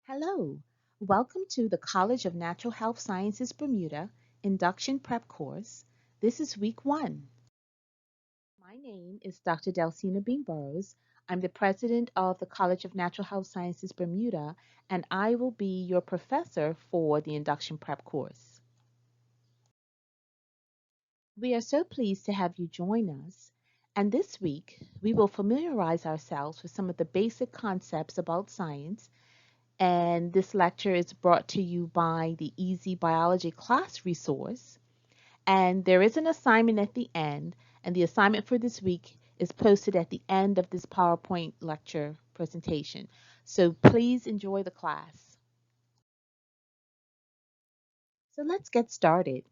Hello, welcome to the College of Natural Health Sciences Bermuda Induction Prep course. This is week 1. My name is Dr. Delcina Bean Burrows. I'm the president of the College of Natural Health Sciences Bermuda, and I will be your professor for the Induction Prep course. We are so pleased to have you join us, and this week we will familiarize ourselves with some of the basic concepts about science. And this lecture is brought to you by the Easy Biology class resource. And there is an assignment at the end, and the assignment for this week is posted at the end of this PowerPoint lecture presentation. So please enjoy the class. So let's get started.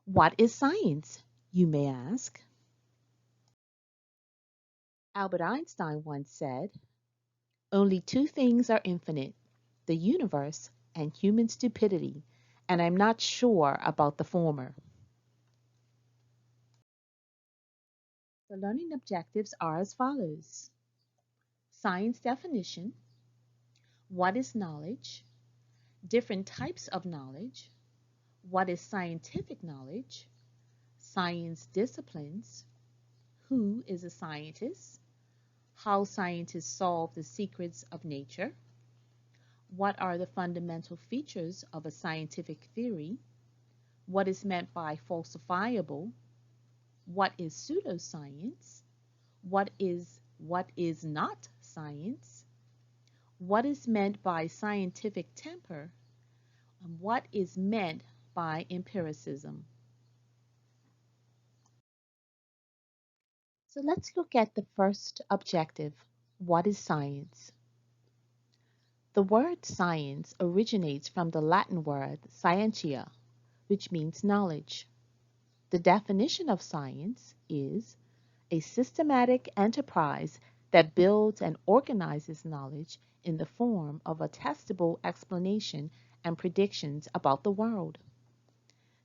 What is science, you may ask? Albert Einstein once said, "Only two things are infinite, the universe and human stupidity, and I'm not sure about the former." The learning objectives are as follows. Science definition. What is knowledge? Different types of knowledge. What is scientific knowledge? Science disciplines. Who is a scientist? How scientists solve the secrets of nature. What are the fundamental features of a scientific theory? What is meant by falsifiable? What is pseudoscience? What is not science? What is meant by scientific temper? And what is meant by empiricism? So let's look at the first objective. What is science? The word science originates from the Latin word scientia, which means knowledge. The definition of science is a systematic enterprise that builds and organizes knowledge in the form of a testable explanation and predictions about the world.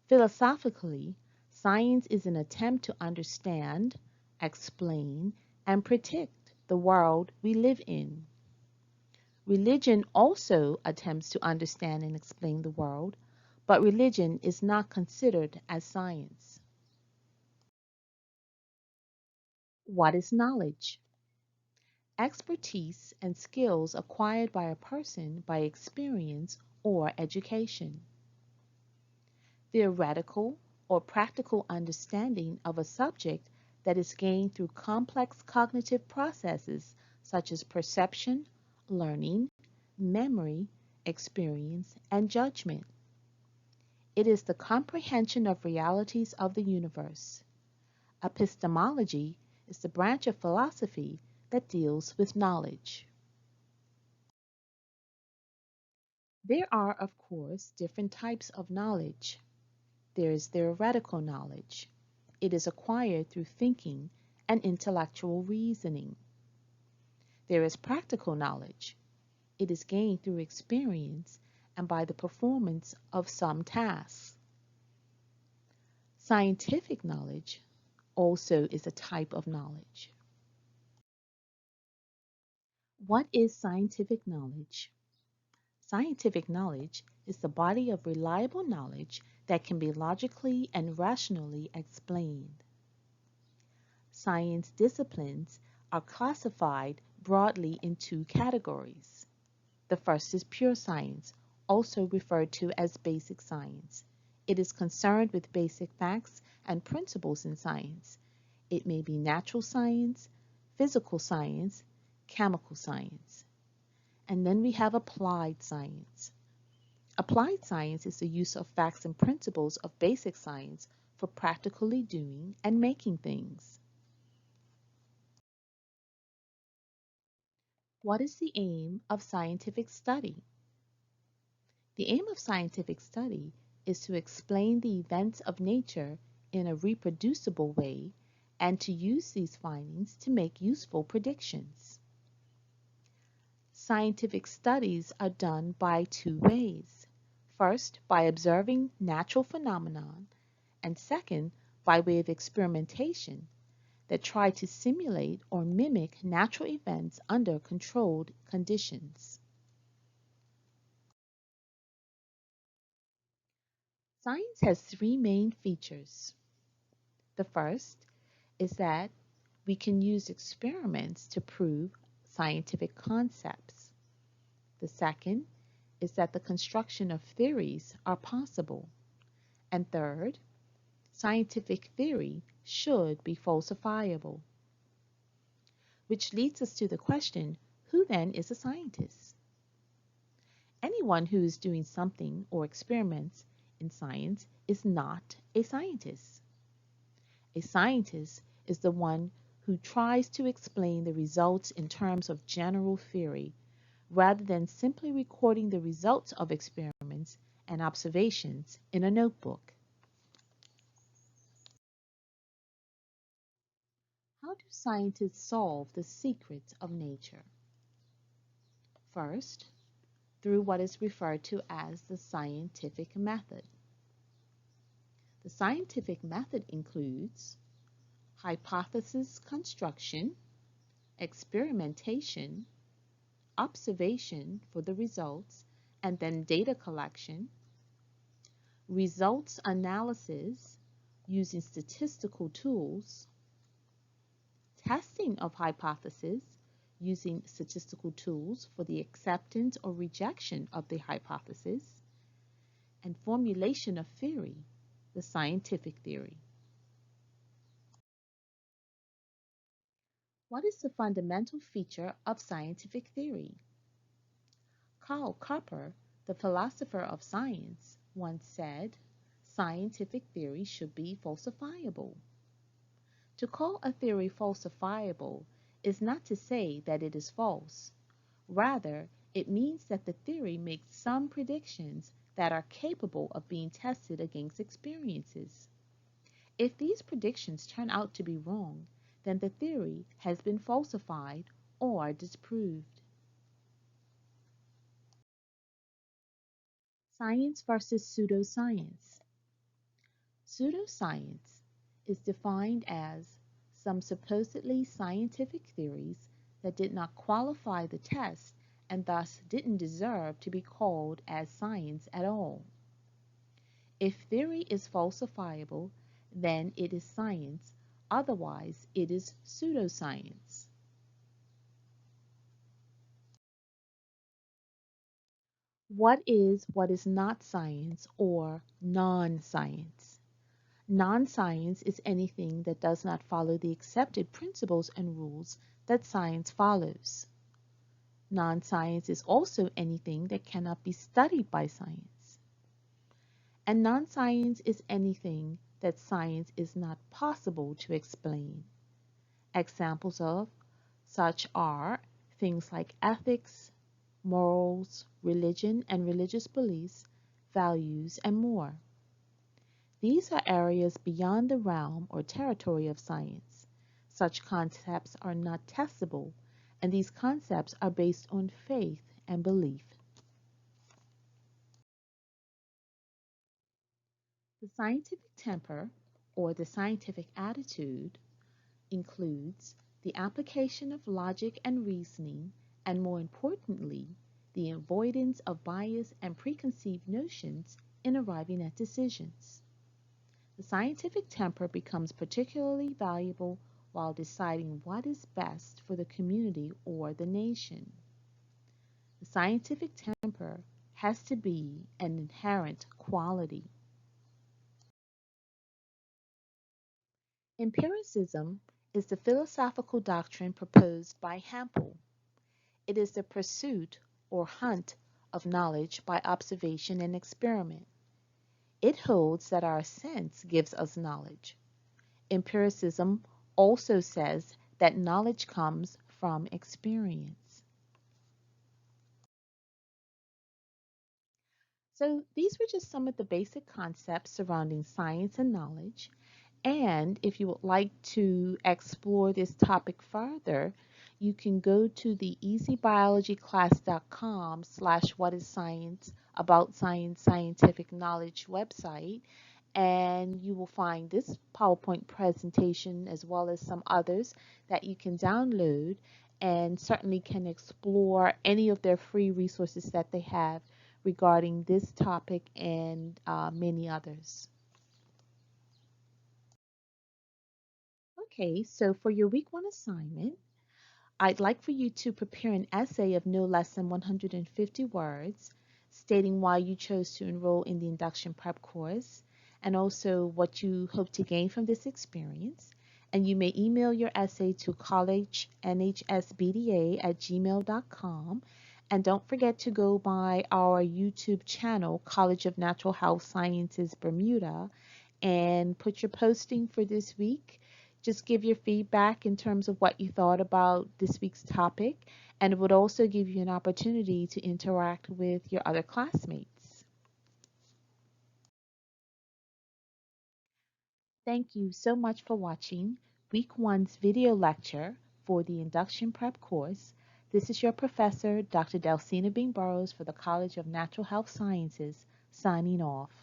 Philosophically, science is an attempt to understand, explain, and predict the world we live in. Religion also attempts to understand and explain the world, but religion is not considered as science. What is knowledge? Expertise and skills acquired by a person by experience or education. Theoretical or practical understanding of a subject that is gained through complex cognitive processes such as perception, learning, memory, experience, and judgment. It is the comprehension of realities of the universe. Epistemology is the branch of philosophy that deals with knowledge. There are, of course, different types of knowledge. There is theoretical knowledge. It is acquired through thinking and intellectual reasoning. There is practical knowledge. It is gained through experience and by the performance of some tasks. Scientific knowledge also is a type of knowledge. What is scientific knowledge? Scientific knowledge is the body of reliable knowledge that can be logically and rationally explained. Science disciplines are classified broadly in 2 categories. The first is pure science, also referred to as basic science. It is concerned with basic facts and principles in science. It may be natural science, physical science, chemical science. And then we have applied science. Applied science is the use of facts and principles of basic science for practically doing and making things. What is the aim of scientific study? The aim of scientific study is to explain the events of nature in a reproducible way and to use these findings to make useful predictions. Scientific studies are done by 2 ways. First, by observing natural phenomena, and second, by way of experimentation that try to simulate or mimic natural events under controlled conditions. Science has three main features. The first is that we can use experiments to prove scientific concepts. The second is that the construction of theories are possible. And third, scientific theory should be falsifiable. Which leads us to the question, who then is a scientist? Anyone who is doing something or experiments in science is not a scientist. A scientist is the one who tries to explain the results in terms of general theory, rather than simply recording the results of experiments and observations in a notebook. How do scientists solve the secrets of nature? First, through what is referred to as the scientific method. The scientific method includes hypothesis construction, experimentation, observation for the results, and then data collection, results analysis using statistical tools, testing of hypotheses using statistical tools for the acceptance or rejection of the hypothesis, and formulation of theory, the scientific theory. What is the fundamental feature of scientific theory? Karl Popper, the philosopher of science, once said, scientific theory should be falsifiable. To call a theory falsifiable is not to say that it is false. Rather, it means that the theory makes some predictions that are capable of being tested against experiences. If these predictions turn out to be wrong, then the theory has been falsified or disproved. Science versus pseudoscience. Pseudoscience is defined as some supposedly scientific theories that did not qualify the test and thus didn't deserve to be called as science at all. If theory is falsifiable, then it is science, otherwise it is pseudoscience. What is not science or non-science? Non-science is anything that does not follow the accepted principles and rules that science follows. Non-science is also anything that cannot be studied by science. And non-science is anything that science is not possible to explain. Examples of such are things like ethics, morals, religion and religious beliefs, values, and more. These are areas beyond the realm or territory of science. Such concepts are not testable, and these concepts are based on faith and belief. The scientific temper, or the scientific attitude, includes the application of logic and reasoning, and more importantly, the avoidance of bias and preconceived notions in arriving at decisions. The scientific temper becomes particularly valuable while deciding what is best for the community or the nation. The scientific temper has to be an inherent quality. Empiricism is the philosophical doctrine proposed by Hampel. It is the pursuit or hunt of knowledge by observation and experiment. It holds that our sense gives us knowledge. Empiricism also says that knowledge comes from experience. So these were just some of the basic concepts surrounding science and knowledge. And if you would like to explore this topic further, you can go to the easybiologyclass.com/whatiscience about science scientific knowledge website, and you will find this PowerPoint presentation as well as some others that you can download and certainly can explore any of their free resources that they have regarding this topic and many others. Okay, so for your week 1 assignment, I'd like for you to prepare an essay of no less than 150 words stating why you chose to enroll in the induction prep course and also what you hope to gain from this experience. And you may email your essay to collegenhsbda@gmail.com. And don't forget to go by our YouTube channel, College of Natural Health Sciences Bermuda, and put your posting for this week. Just give your feedback in terms of what you thought about this week's topic, and it would also give you an opportunity to interact with your other classmates. Thank you so much for watching Week 1's video lecture for the Induction Prep course. This is your professor, Dr. Delcina Bean Burrows for the College of Natural Health Sciences, signing off.